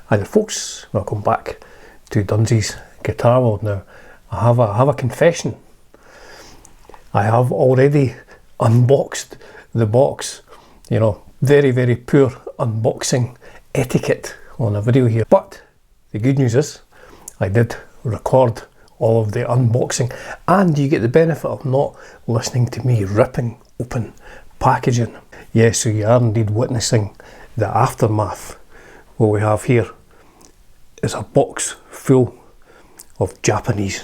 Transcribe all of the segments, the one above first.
Hi there folks, welcome back to Dunsi's Guitar World. Now I have a confession. I have already unboxed the box. You know, very poor unboxing etiquette on a video here. But the good news is I did record all of the unboxing, and you get the benefit of not listening to me ripping open packaging. Yes, so you are indeed witnessing the aftermath. What we have here is a box full of Japanese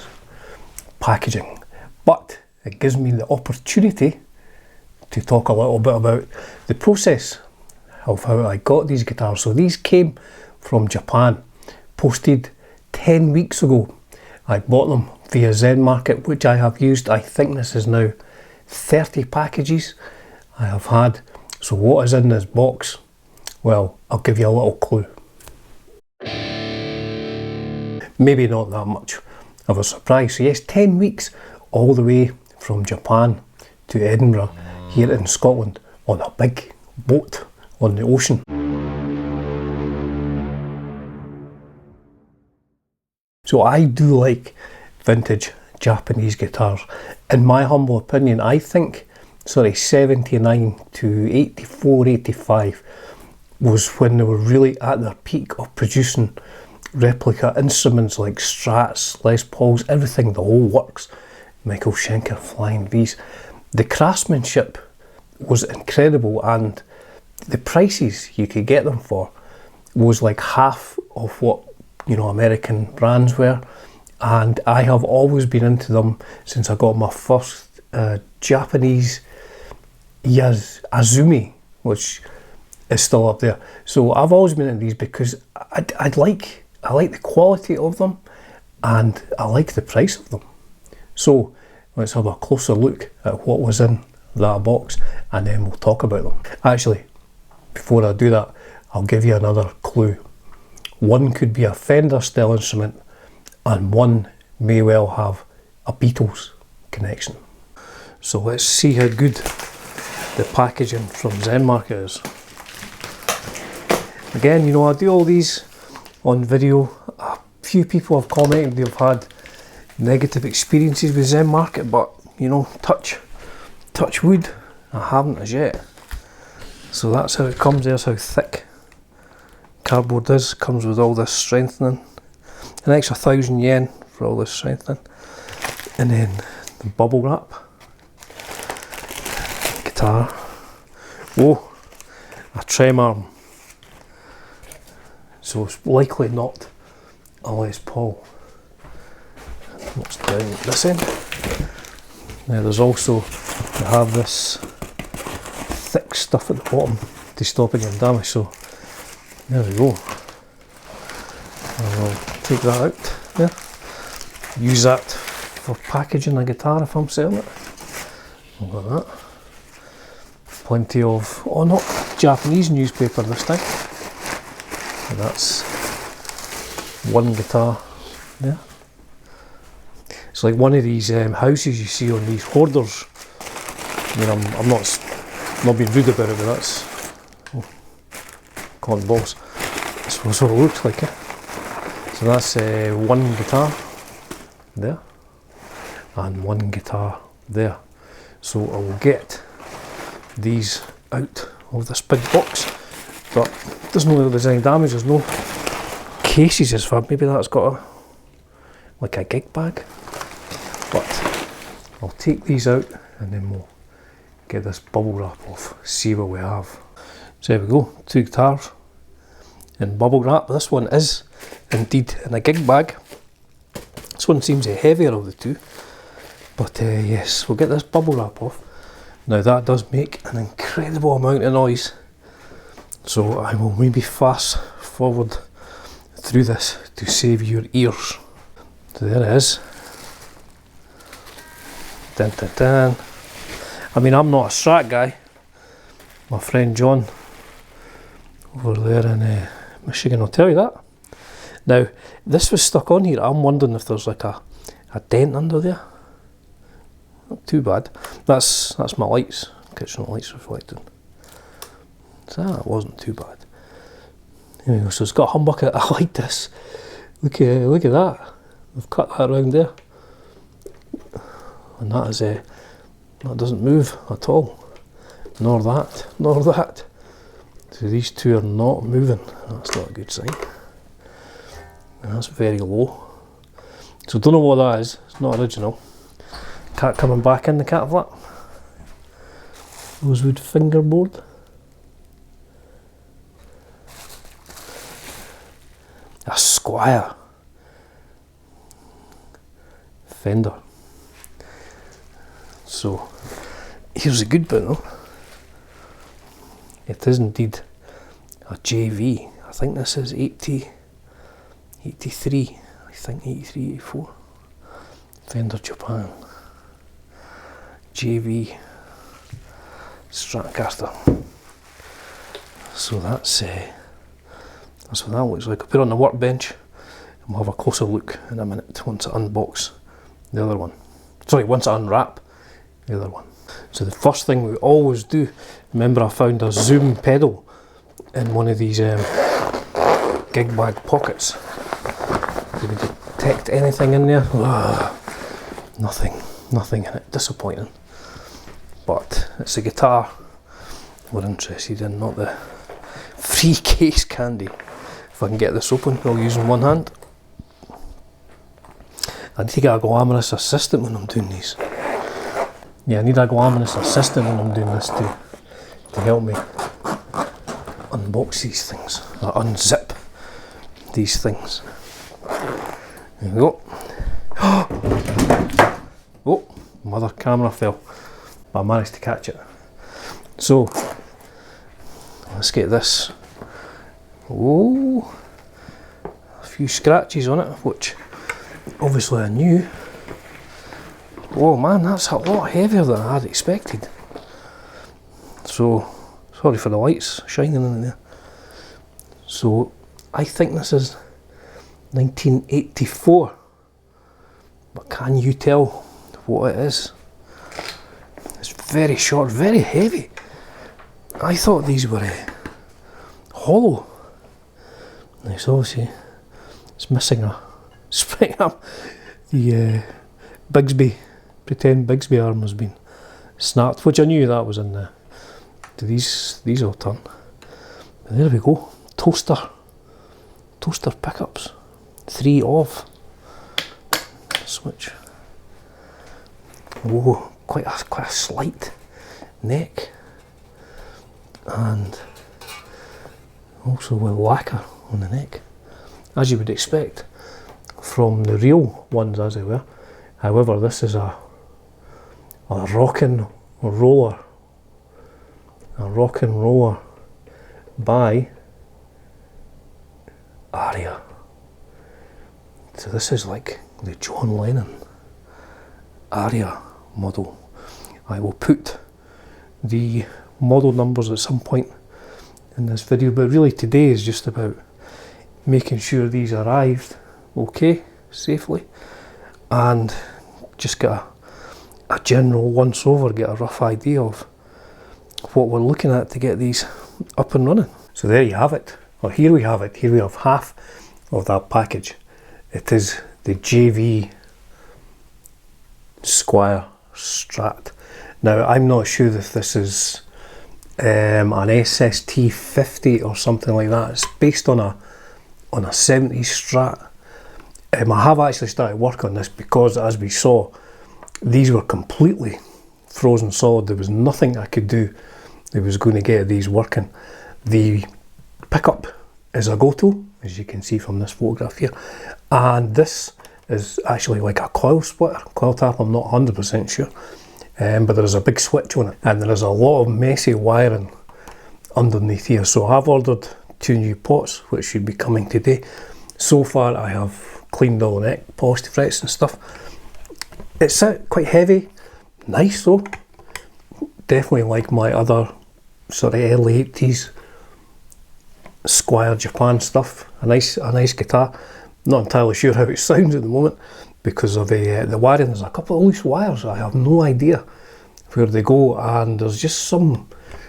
packaging, but it gives me the opportunity to talk a little bit about the process of how I got these guitars. So these came from Japan, posted 10 weeks ago. I bought them via Zenmarket, which I have used. I think this is now 30 packages I have had. So what is in this box? Well, I'll give you a little clue. Maybe not that much of a surprise. So yes, 10 weeks all the way from Japan to Edinburgh here in Scotland on a big boat on the ocean. So I do like vintage Japanese guitars. In my humble opinion, I think 79 to 84, 85 was when they were really at their peak of producing replica instruments like Strats, Les Pauls, everything, the whole works. Michael Schenker Flying V's. The craftsmanship was incredible, and the prices you could get them for was like half of what, you know, American brands were. And I have always been into them since I got my first Japanese Azumi, which is still up there. So I've always been into these because I like the quality of them, and I like the price of them. So let's have a closer look at what was in that box, and then we'll talk about them. Actually, before I do that, I'll give you another clue. One could be a Fender Style instrument, and one may well have a Beatles connection. So let's see how good the packaging from Zenmarket is. Again, you know, I do all these on video. A few people have commented they've had negative experiences with Zenmarket, but you know, touch wood, I haven't as yet. So that's how it comes. There's how thick cardboard is. Comes with all this strengthening, an extra €1,000 for all this strengthening, and then the bubble wrap, guitar, oh, a trem arm. So it's likely not a Les Paul. What's down this end? Now there's also, you have this thick stuff at the bottom to stop it getting damaged. So there we go. I'll take that out there. Use that for packaging a guitar if I'm selling it. I've got that. Plenty of, oh, not Japanese newspaper this time. And that's one guitar there. It's like one of these houses you see on these hoarders. I mean, I'm not being rude about it, but that's cotton balls. That's what it looks like. So that's one guitar there and one guitar there. So I will get these out of this big box, but it doesn't look like there's any damage. There's no cases as far. Maybe that's got like a gig bag, but I'll take these out and then we'll get this bubble wrap off, see what we have. So there we go, two guitars in bubble wrap. This one is indeed in a gig bag. This one seems the heavier of the two, but yes, we'll get this bubble wrap off. Now that does make an incredible amount of noise, so I will maybe fast forward through this to save your ears. So there it is. Dun, dun, dun. I mean, I'm not a Strat guy. My friend John over there in Michigan will tell you that. Now, this was stuck on here. I'm wondering if there's like a dent under there. Not too bad. That's my lights, kitchen lights reflecting. So that wasn't too bad. Anyway, so it's got a humbucker. I like this. Look at that. We've cut that around there, and that is that doesn't move at all. Nor that, nor that. So these two are not moving. That's not a good sign. And that's very low. So don't know what that is. It's not original. Cat coming back in the cat flap. Rosewood fingerboard. A Squire. Fender. So here's the good bit though. It is indeed a JV. I think this is 83, I think 83, 84. Fender Japan. JV Stratocaster. So that's what that looks like. I'll put it on the workbench and we'll have a closer look in a minute once I unbox the other one. Sorry, once I unwrap the other one. So the first thing we always do, remember I found a zoom pedal in one of these gig bag pockets. Did we detect anything in there? Nothing in it, disappointing. But it's the guitar we're interested in, not the free case candy. If I can get this open, I'll use in one hand. I need to get a glamorous assistant when I'm doing these. Yeah, I need a glamorous assistant when I'm doing this to help me unbox these things, or unzip these things. There we go. Oh, mother camera fell, but I managed to catch it. So, let's get this. Oh, a few scratches on it, which obviously I knew. Oh man, that's a lot heavier than I had expected. So, sorry for the lights shining in there. So, I think this is 1984. But can you tell what it is? It's very short, very heavy. I thought these were hollow. Nice, obviously it's missing a spring arm. The Bigsby, pretend Bigsby arm has been snapped, which I knew that was in the. Do these all turn? But there we go. Toaster pickups. 3 off. Switch. Whoa, quite a slight neck, and also with lacquer on the neck, as you would expect from the real ones as they were. However, this is a rockin' roller by Aria. So this is like the John Lennon Aria model. I will put the model numbers at some point in this video, but really today is just about making sure these arrived okay, safely, and just get a general once over, get a rough idea of what we're looking at to get these up and running. So there you have it, or here we have it. Here we have half of that package. It is the JV Squire Strat. Now I'm not sure if this is an SST 50 or something like that. It's based on a 70s Strat. I have actually started work on this because, as we saw, these were completely frozen solid. There was nothing I could do that was going to get these working. The pickup is a go-to, as you can see from this photograph here, and this is actually like a coil splitter, coil tap. I'm not 100% sure, but there is a big switch on it, and there is a lot of messy wiring underneath here. So I've ordered 2 new pots, which should be coming today. So far I have cleaned all the neck, polished the frets and stuff. It's quite heavy, nice though. Definitely like my other sort of early 80s Squire Japan stuff. A nice guitar. Not entirely sure how it sounds at the moment because of the wiring. There's a couple of loose wires. I have no idea where they go, and there's just some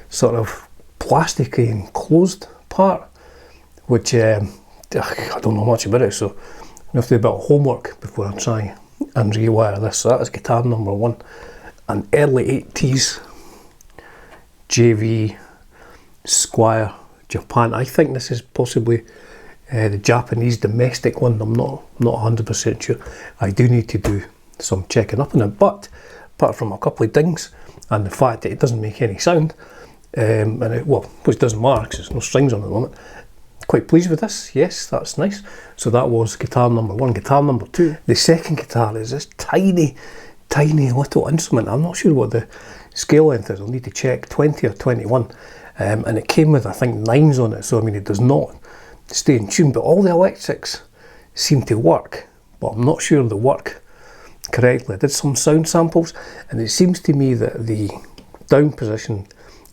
sort of plasticky enclosed part which I don't know much about it, so I have to do a bit of homework before I try and rewire this. So that is guitar number 1, an early 80s JV Strat Japan. I think this is possibly the Japanese domestic one. I'm not 100% sure. I do need to do some checking up on it, but apart from a couple of dings and the fact that it doesn't make any sound, and it, well, which doesn't matter because there's no strings on it at the moment, quite pleased with this. Yes, that's nice. So that was guitar number 1. Guitar number 2, the second guitar, is this tiny little instrument. I'm not sure what the scale length is. I'll need to check, 20 or 21, and it came with, I think, 9s on it, so I mean it does not stay in tune, but all the electrics seem to work, but I'm not sure they work correctly. I did some sound samples, and it seems to me that the down position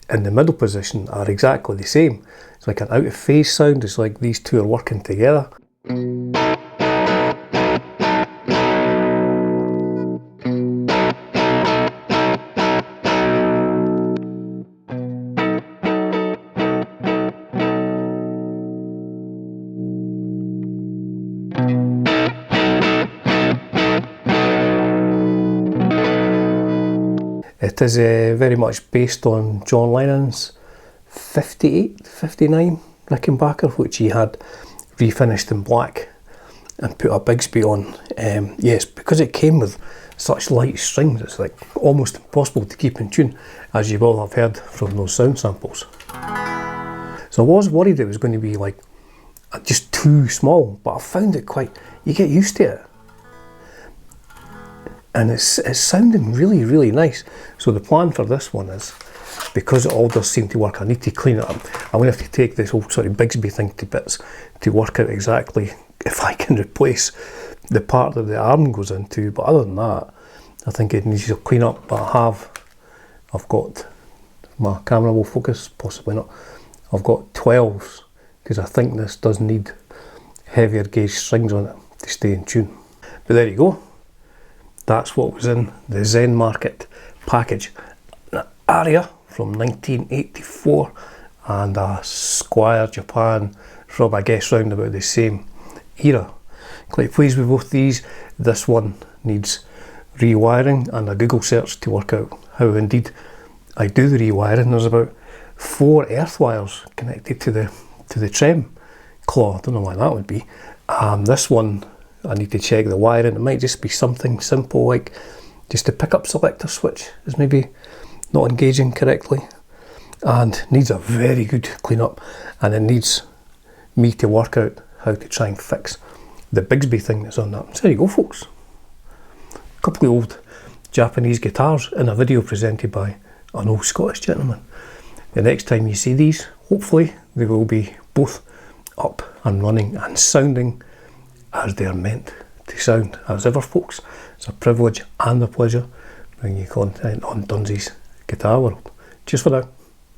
and the middle position are exactly the same. It's like an out of phase sound. It's like these two are working together. It is very much based on John Lennon's 58, 59 Rickenbacker, which he had refinished in black and put a Bigsby on. Yes, because it came with such light strings, it's like almost impossible to keep in tune, as you will have heard from those sound samples. So I was worried it was going to be like just too small, but I found it quite, you get used to it. And it's sounding really nice. So the plan for this one is, because it all does seem to work, I need to clean it up. I'm going to have to take this whole sort of Bigsby thing to bits to work out exactly if I can replace the part that the arm goes into. But other than that, I think it needs to clean up. But I've got, my camera will focus, possibly not. I've got 12s, because I think this does need heavier gauge strings on it to stay in tune. But there you go. That's what was in the Zenmarket package. An Aria from 1984 and a Strat Japan from, I guess, round about the same era. Quite pleased with both these. This one needs rewiring and a Google search to work out how indeed I do the rewiring. There's about 4 earth wires connected to the trem claw. I don't know why that would be. This one, I need to check the wiring. It might just be something simple like just the pickup selector switch is maybe not engaging correctly and needs a very good clean up, and it needs me to work out how to try and fix the Bigsby thing that's on that. So there you go, folks. A couple of old Japanese guitars in a video presented by an old Scottish gentleman. The next time you see these, hopefully they will be both up and running and sounding as they are meant to sound. As ever, folks, it's a privilege and a pleasure bringing you content on Dunzy's Guitar World. Cheers for now.